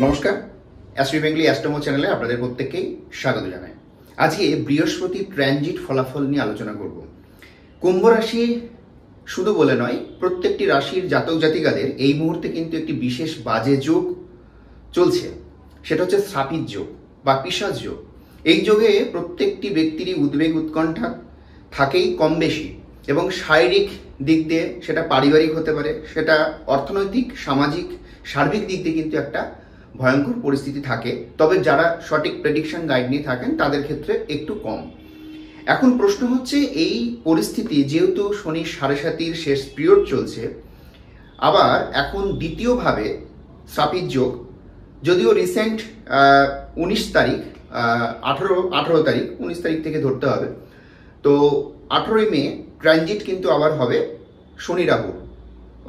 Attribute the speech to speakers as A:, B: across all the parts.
A: নমস্কার, astro Bengali অ্যাস্ট্রোমো চ্যানেলে আপনাদের প্রত্যেককেই স্বাগত জানাই। আজকে বৃহস্পতি ট্রানজিট ফলাফল নিয়ে আলোচনা করব। কুম্ভ রাশি শুধু বলে নয়, প্রত্যেকটি রাশির জাতক জাতিকাদের এই মুহূর্তে কিন্তু একটি বিশেষ বাজে যোগ চলছে। সেটা হচ্ছে শ্রাপিত যোগ বা পিশাচ যোগ। এই যোগে প্রত্যেকটি ব্যক্তিরই উদ্বেগ উৎকণ্ঠা থাকেই কম বেশি, এবং শারীরিক দিক দিয়ে সেটা পারিবারিক হতে পারে, সেটা অর্থনৈতিক, সামাজিক, সার্বিক দিক দিয়ে কিন্তু একটা ভয়ঙ্কর পরিস্থিতি থাকে। তবে যারা সঠিক প্রেডিকশন গাইড নিয়ে থাকেন তাদের ক্ষেত্রে একটু কম। এখন প্রশ্ন হচ্ছে, এই পরিস্থিতি যেহেতু শনি 7.5 শেষ পিরিয়ড চলছে, আবার এখন দ্বিতীয়ভাবে শ্রাপিত যোগ, যদিও রিসেন্ট 19 তারিখ 18 তারিখ 19 তারিখ থেকে ধরতে হবে, তো 18ই মে ট্রানজিট কিন্তু আবার হবে শনি রাহু,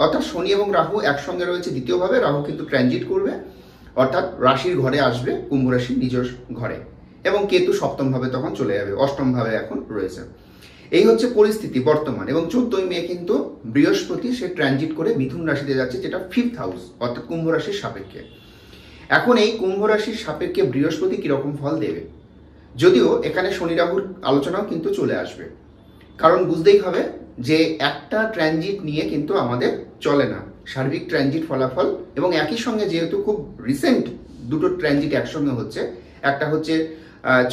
A: অর্থাৎ শনি এবং রাহু একসঙ্গে রয়েছে দ্বিতীয়ভাবে। রাহু কিন্তু ট্রানজিট করবে, অর্থাৎ রাশির ঘরে আসবে, কুম্ভ রাশির নিজের ঘরে, এবং কেতু সপ্তম ভাবে তখন চলে যাবে, অষ্টম ভাবে এখন রয়েছে। এই হচ্ছে পরিস্থিতি বর্তমান। এবং 14ই মে কিন্তু বৃহস্পতি সে ট্রানজিট করে মিথুন রাশিতে যাচ্ছে, যেটা 5th হাউস, অর্থাৎ কুম্ভ রাশির সাপেক্ষে। এখন এই কুম্ভ রাশির সাপেক্ষে বৃহস্পতি কিরকম ফল দেবে, যদিও এখানে শনি রাহুর আলোচনাও কিন্তু চলে আসবে। কারণ বুঝতেই হবে যে একটা ট্রানজিট নিয়ে কিন্তু আমাদের চলে না, সার্বিক ট্রানজিট ফলাফল। এবং একই সঙ্গে যেহেতু খুব রিসেন্ট দুটো ট্রানজিট একসঙ্গে হচ্ছে, একটা হচ্ছে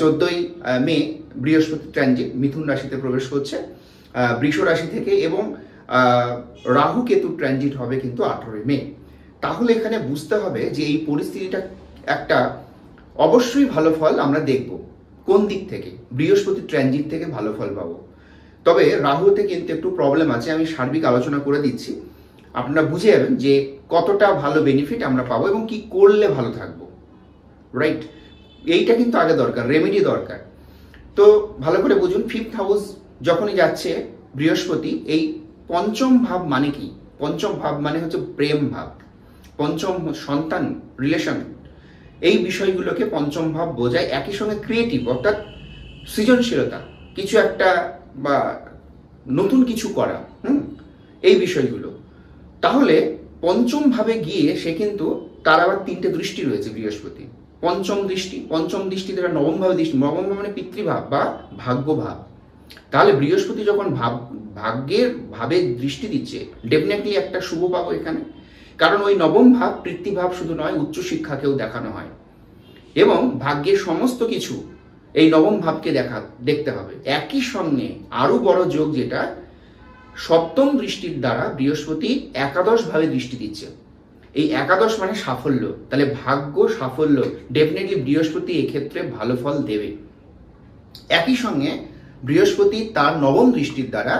A: 14ই মে বৃহস্পতি ট্রানজিট মিথুন রাশিতে প্রবেশ করছে বৃষ রাশি থেকে, এবং রাহু কেতু ট্রানজিট হবে কিন্তু 18ই মে। তাহলে এখানে বুঝতে হবে যে এই পরিস্থিতিটা একটা অবশ্যই ভালো ফল আমরা দেখব। কোন দিক থেকে? বৃহস্পতি ট্রানজিট থেকে ভালো ফল পাবো। তবে রাহুতে কিন্তু একটু প্রবলেম আছে, আমি সার্বিক আলোচনা করে দিচ্ছি, আপনারা বুঝে যাবেন যে কতটা ভালো বেনিফিট আমরা পাবো এবং কি করলে ভালো থাকবো। রাইট, এইটা কিন্তু আগে দরকার, রেমেডি দরকার। তো ভালো করে বুঝুন, 5th হাউস যখনই যাচ্ছে বৃহস্পতি, এই পঞ্চম ভাব মানে কি? পঞ্চম ভাব মানে হচ্ছে প্রেম ভাব, পঞ্চম সন্তান, রিলেশন, এই বিষয়গুলোকে পঞ্চম ভাব বোঝায়। একই সঙ্গে ক্রিয়েটিভ, অর্থাৎ সৃজনশীলতা, কিছু একটা বা নতুন কিছু করা, এই বিষয়গুলো। তাহলে পঞ্চম ভাবে গিয়ে সে কিন্তু, তার আবার 3টে দৃষ্টি রয়েছে বৃহস্পতি। পঞ্চম দৃষ্টি দ্বারা নবম ভাবে দৃষ্টি, নবম মানে পিতৃভাব বা ভাগ্য ভাব। তাহলে বৃহস্পতি যখন ভাগ্যের ভাবে দৃষ্টি দিচ্ছে, ডেফিনেটলি একটা শুভ পাবো এখানে। কারণ ওই নবম ভাব পিতৃভাব শুধু নয়, উচ্চশিক্ষাকেও দেখানো হয়, এবং ভাগ্যের সমস্ত কিছু এই নবম ভাবকে দেখতে হবে। একই সঙ্গে আরো বড় যোগ, যেটা সপ্তম দৃষ্টির দ্বারা বৃহস্পতি একাদশ ভাবে দৃষ্টি দিচ্ছে। এই একাদশ মানে সাফল্য, তাহলে ভাগ্য, সাফল্য, ডেফিনেটলি বৃহস্পতি এক্ষেত্রে ভালো ফল দেবে। একই সঙ্গে বৃহস্পতি তার নবম দৃষ্টির দ্বারা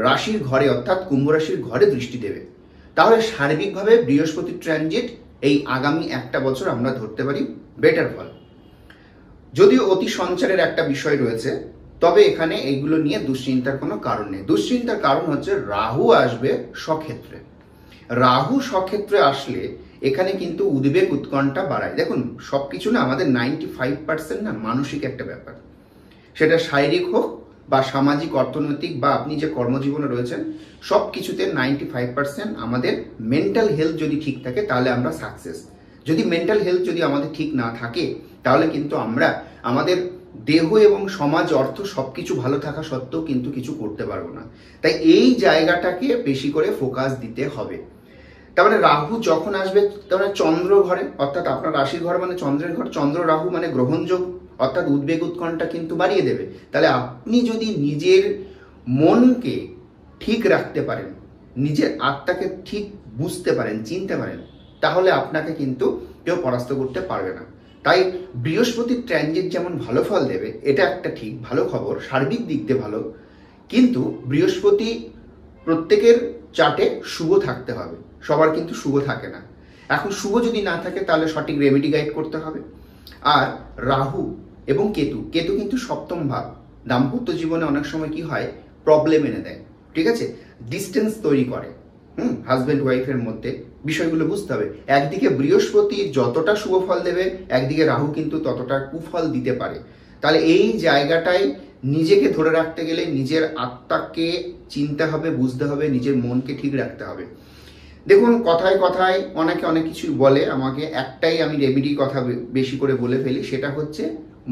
A: রাশির ঘরে, অর্থাৎ কুম্ভ রাশির ঘরে দৃষ্টি দেবে। তাহলে সার্বিকভাবে বৃহস্পতি ট্রানজিট এই আগামী একটা বছর আমরা ধরতে পারি বেটার ফল। যদিও অতি সঞ্চারের একটা বিষয় রয়েছে, তবে এখানে এইগুলো নিয়ে দুশ্চিন্তার কোনো কারণ নেই। দুশ্চিন্তার কারণ হচ্ছে রাহু আসবে স্বক্ষেত্রে। রাহু স্বক্ষেত্রে আসলে এখানে কিন্তু উদ্বেগ উৎকণ্ঠা বাড়ায়। দেখুন, সবকিছু না আমাদের 95% না মানসিক একটা ব্যাপার, সেটা শারীরিক হোক বা সামাজিক, অর্থনৈতিক, বা আপনি যে কর্মজীবনে রয়েছেন, সব কিছুতে 95% আমাদের মেন্টাল হেলথ যদি ঠিক থাকে তাহলে আমরা সাকসেস। যদি মেন্টাল হেলথ যদি আমাদের ঠিক না থাকে, তাহলে কিন্তু আমরা আমাদের দেহ এবং সমাজ, অর্থ সবকিছু ভালো থাকা সত্ত্বেও কিন্তু কিছু করতে পারবো না। তাই এই জায়গাটাকে বেশি করে ফোকাস দিতে হবে। তারপরে রাহু যখন আসবে, তারপরে চন্দ্র ঘরে, অর্থাৎ আপনার রাশির ঘর মানে চন্দ্রের ঘর, চন্দ্র রাহু মানে গ্রহণযোগ, অর্থাৎ উদ্বেগ উৎকণ্ঠা কিন্তু বাড়িয়ে দেবে। তাহলে আপনি যদি নিজের মনকে ঠিক রাখতে পারেন, নিজের আত্মাকে ঠিক বুঝতে পারেন, চিনতে পারেন, তাহলে আপনাকে কিন্তু কেউ পরাস্ত করতে পারবে না। তাই বৃহস্পতির ট্রানজিট যেমন ভালো ফল দেবে, এটা একটা ঠিক ভালো খবর, সার্বিক দিক দিয়ে ভালো। কিন্তু বৃহস্পতি প্রত্যেকের চার্টে শুভ থাকতে হবে, সবার কিন্তু শুভ থাকে না। এখন শুভ যদি না থাকে, তাহলে সঠিক রেমেডি গাইড করতে হবে। আর রাহু এবং কেতু কিন্তু সপ্তম ভাব, দাম্পত্য জীবনে অনেক সময় কি হয়, প্রবলেম এনে দেয়, ঠিক আছে, ডিস্টেন্স তৈরি করে হাজব্যান্ড ওয়াইফের মধ্যে। বিষয়গুলো বুঝতে হবে। একদিকে বৃহস্পতি যতটা শুভ ফল দেবে, একদিকে রাহু কিন্তু ততটা কুফল দিতে পারে। তাহলে এই জায়গাটায় নিজেকে ধরে রাখতে গেলে নিজের আত্মাকে চিনতে হবে, বুঝতে হবে, নিজের মনকে ঠিক রাখতে হবে। দেখুন, কথায় কথায় অনেকে অনেক কিছুই বলে, আমাকে একটাই আমি রেমেডি কথা বেশি করে বলে ফেলি, সেটা হচ্ছে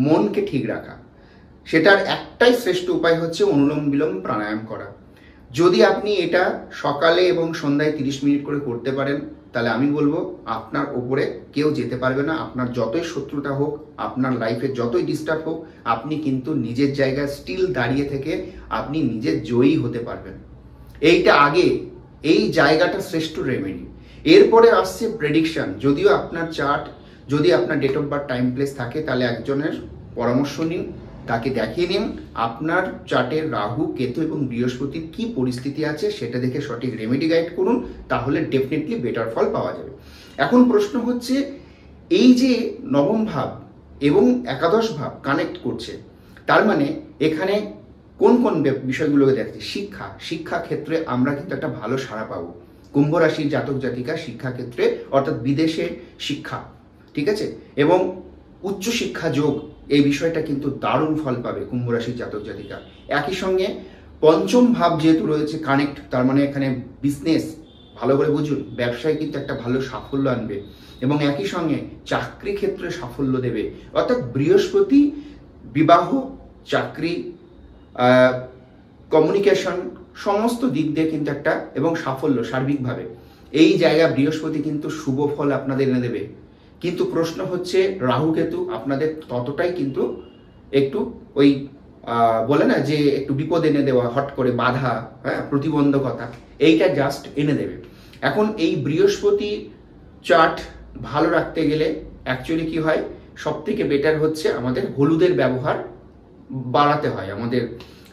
A: মনকে ঠিক রাখা। সেটার একটাই শ্রেষ্ঠ উপায় হচ্ছে অনুলোম বিলোম প্রাণায়াম করা। যদি আপনি এটা সকালে এবং সন্ধ্যায় 30 মিনিট করে করতে পারেন, তাহলে আমি বলবো আপনার ওপরে কেউ যেতে পারবে না। আপনার যতই শত্রুতা হোক, আপনার লাইফে যতই ডিস্টার্ব হোক, আপনি কিন্তু নিজের জায়গায় স্টিল দাঁড়িয়ে থেকে আপনি নিজে জয়ী হতে পারবেন। এইটা আগে, এই জায়গাটা শ্রেষ্ঠ রেমেডি। এরপরে আসছে প্রেডিকশন। যদিও আপনার চার্ট, যদি আপনার date of birth, time, place থাকে, তাহলে একজনের পরামর্শ নিন, তাকে দেখিয়ে নিন আপনার চার্টের রাহু, কেতু এবং বৃহস্পতির কি পরিস্থিতি আছে, সেটা দেখে সঠিক রেমেডি গাইড করুন, তাহলে ডেফিনেটলি বেটার ফল পাওয়া যাবে। এখন প্রশ্ন হচ্ছে, এই যে নবম ভাব এবং একাদশ ভাব কানেক্ট করছে, তার মানে এখানে কোন কোন বিষয়গুলোকে দেখছি? শিক্ষা ক্ষেত্রে আমরা কিন্তু একটা ভালো সাড়া পাবো। কুম্ভ রাশির জাতক জাতিকা শিক্ষা ক্ষেত্রে, অর্থাৎ বিদেশে শিক্ষা, ঠিক আছে, এবং উচ্চ শিক্ষা যোগ, এই বিষয়টা কিন্তু দারুণ ফল পাবে কুম্ভ রাশির জাতক জাতিকা। একই সঙ্গে পঞ্চম ভাব যেহেতু রয়েছে কানেক্ট, তার মানে এখানে বিজনেস, ভালো করে বুঝুন, ব্যবসায় কিন্তু একটা ভালো সাফল্য আনবে এবং একই সঙ্গে চাকরি ক্ষেত্রে সাফল্য দেবে। অর্থাৎ বৃহস্পতি বিবাহ, চাকরি, কমিউনিকেশন, সমস্ত দিক দিয়ে কিন্তু একটা, এবং সাফল্য সার্বিকভাবে, এই জায়গায় বৃহস্পতি কিন্তু শুভ ফল আপনাদের এনে দেবে। কিন্তু প্রশ্ন হচ্ছে, রাহু কেতু আপনাদের ততটাই কিন্তু একটু ওই বলে না যে একটু বিপদ এনে দেওয়া, হট করে বাধা, হ্যাঁ, প্রতিবন্ধকতা, এইটা জাস্ট এনে দেবে। এখন এই বৃহস্পতি চার্ট ভালো রাখতে গেলে অ্যাকচুয়ালি কি হয়, সব থেকে বেটার হচ্ছে আমাদের হলুদের ব্যবহার বাড়াতে হয় আমাদের,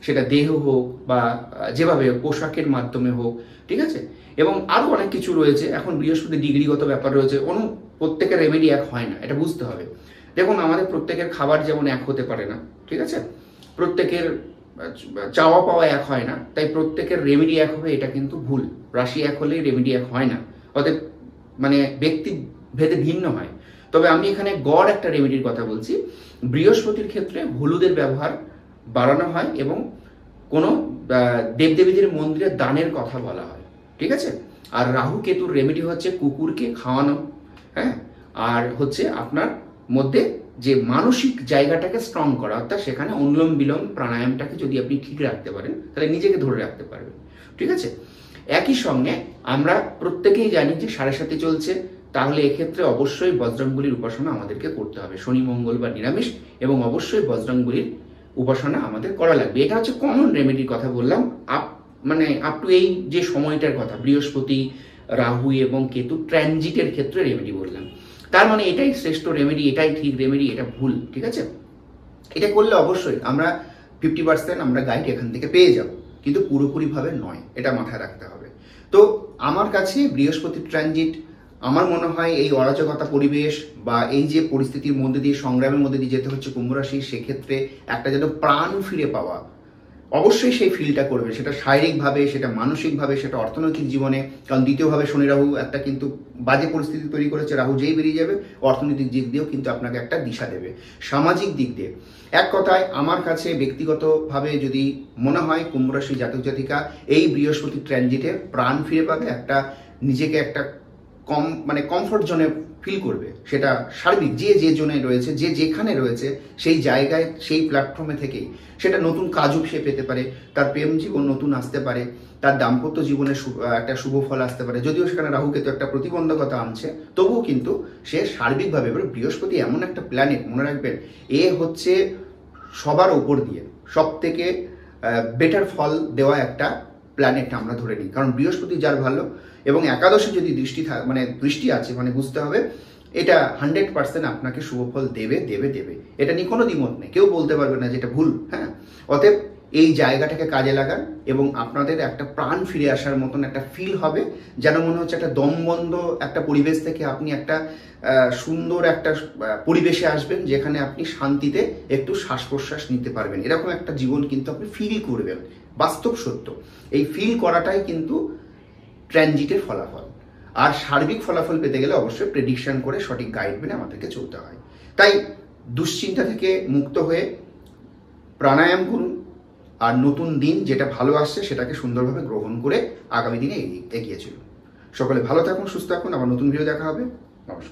A: সেটা দেহ হোক বা যেভাবে পোশাকের মাধ্যমে হোক, ঠিক আছে। এবং আরও অনেক কিছু রয়েছে। এখন বৃহস্পতি ডিগ্রিগত ব্যাপার রয়েছে, প্রত্যেকের রেমেডি এক হয় না, এটা বুঝতে হবে। দেখুন, আমাদের প্রত্যেকের খাবার যেমন এক হতে পারে না, ঠিক আছে, প্রত্যেকের চাওয়া পাওয়া এক হয় না, তাই প্রত্যেকের রেমেডি এক হবে এটা কিন্তু ভুল। রাশি এক হলেই রেমেডি এক হয় না, অতএব মানে ব্যক্তি ভেদে ভিন্ন হয়। তবে আমি এখানে গড় একটা রেমেডির কথা বলছি। বৃহস্পতির ক্ষেত্রে হলুদের ব্যবহার বাড়ানো হয় এবং কোনো দেবদেবীদের মন্দিরে দানের কথা বলা হয়, ঠিক আছে। আর রাহু কেতুর রেমেডি হচ্ছে কুকুরকে খাওয়ানো, হ্যাঁ, আর হচ্ছে আপনার মধ্যে যে মানসিক জায়গাটাকে স্ট্রং করা, অর্থাৎ সেখানে অনুলোম বিলোম প্রাণায়ামটাকে যদি আপনি ঠিক রাখতে পারেন, তাহলে নিজেকে ধরে রাখতে পারবেন, ঠিক আছে। একই সঙ্গে আমরা প্রত্যেকেই জানি যে 7.5 চলছে, তাহলে এক্ষেত্রে অবশ্যই বজরংবলীর উপাসনা আমাদেরকে করতে হবে, শনি মঙ্গলবার নিরামিষ, এবং অবশ্যই বজরংবলীর উপাসনা আমাদের করা লাগবে। এটা হচ্ছে কমন রেমেডির কথা বললাম, আপ টু এই যে সময়টার কথা, বৃহস্পতি, রাহু এবং কেতু ট্রানজিটের ক্ষেত্রে রেমেডি বললাম। তার মানে এটাই শ্রেষ্ঠ রেমেডি, এটাই ঠিক রেমেডি, এটা ভুল, ঠিক আছে। এটা করলে অবশ্যই আমরা 50% আমরা গাইড এখান থেকে পেয়ে যাব, কিন্তু পুরোপুরিভাবে নয়, এটা মাথায় রাখতে হবে। তো আমার কাছে বৃহস্পতির ট্রানজিট, আমার মনে হয় এই অরাজকতা পরিবেশ বা এই যে পরিস্থিতির মধ্যে দিয়ে, সংগ্রামের মধ্যে দিয়ে যেতে হচ্ছে কুম্ভ রাশি, সেক্ষেত্রে একটা যেন প্রাণ ফিরে পাওয়া, অবশ্যই সেই ফিলটা করবে, সেটা শারীরিকভাবে, সেটা মানসিকভাবে, সেটা অর্থনৈতিক জীবনে। কারণ দ্বিতীয়ভাবে শনি রাহু একটা কিন্তু বাজে পরিস্থিতি তৈরি করেছে, রাহু যেই বেরিয়ে যাবে অর্থনৈতিক দিক দিয়েও কিন্তু আপনাকে একটা দিশা দেবে, সামাজিক দিক দিয়ে। এক কথায় আমার কাছে ব্যক্তিগতভাবে যদি মনে হয় কুম্ভ রাশি জাতক জাতিকা এই বৃহস্পতি ট্রানজিটে প্রাণ ফিরে পাবে, একটা নিজেকে একটা কমফর্ট জোনে ফিল করবে, সেটা সার্বিক যে জোনে রয়েছে, যে যেখানে রয়েছে সেই জায়গায়, সেই প্ল্যাটফর্মে থেকেই সেটা নতুন কাজও সে পেতে পারে, তার প্রেম জীবন নতুন আসতে পারে, তার দাম্পত্য জীবনে একটা শুভ ফল আসতে পারে। যদিও সেখানে রাহু কেতু একটা প্রতিবন্ধকতা আনছে, তবুও কিন্তু সে সার্বিকভাবে, এবার বৃহস্পতি এমন একটা প্ল্যানেট, মনে রাখবেন, এ হচ্ছে সবার উপর দিয়ে সব থেকে বেটার ফল দেওয়া একটা প্ল্যানেট আমরা ধরে নিই, কারণ বৃহস্পতি যার ভালো, এবং একাদশে যদি দৃষ্টি আছে, মানে বুঝতে হবে এটা 100% আপনাকে শুভফল দেবে দেবে দেবে, এটা নিয়ে কোনো দ্বিমত নেই, কেউ বলতে পারবে না যেটা ভুল, হ্যাঁ। অতএব এই জায়গাটাকে কাজে লাগান এবং আপনাদের একটা প্রাণ ফিরে আসার মতন একটা ফিল হবে, যেন মনে হচ্ছে একটা দমবন্ধ একটা পরিবেশ থেকে আপনি একটা সুন্দর একটা পরিবেশে আসবেন, যেখানে আপনি শান্তিতে একটু শ্বাস প্রশ্বাস নিতে পারবেন। এরকম একটা জীবন কিন্তু আপনি ফিল করবেন, বাস্তব সত্য। এই ফিল করাটাই কিন্তু ট্রানজিটের ফলাফল। আর সার্বিক ফলাফল পেতে গেলে অবশ্যই প্রেডিকশন করে সঠিক গাইড মেনে আমাদেরকে চলতে হয়। তাই দুশ্চিন্তা থেকে মুক্ত হয়ে প্রাণায়াম করুন, আর নতুন দিন যেটা ভালো আসছে সেটাকে সুন্দরভাবে গ্রহণ করে আগামী দিনে এগিয়ে চলুন। সকলে ভালো থাকুন, সুস্থ থাকুন, আবার নতুন ভিডিও দেখা হবে। নমস্কার।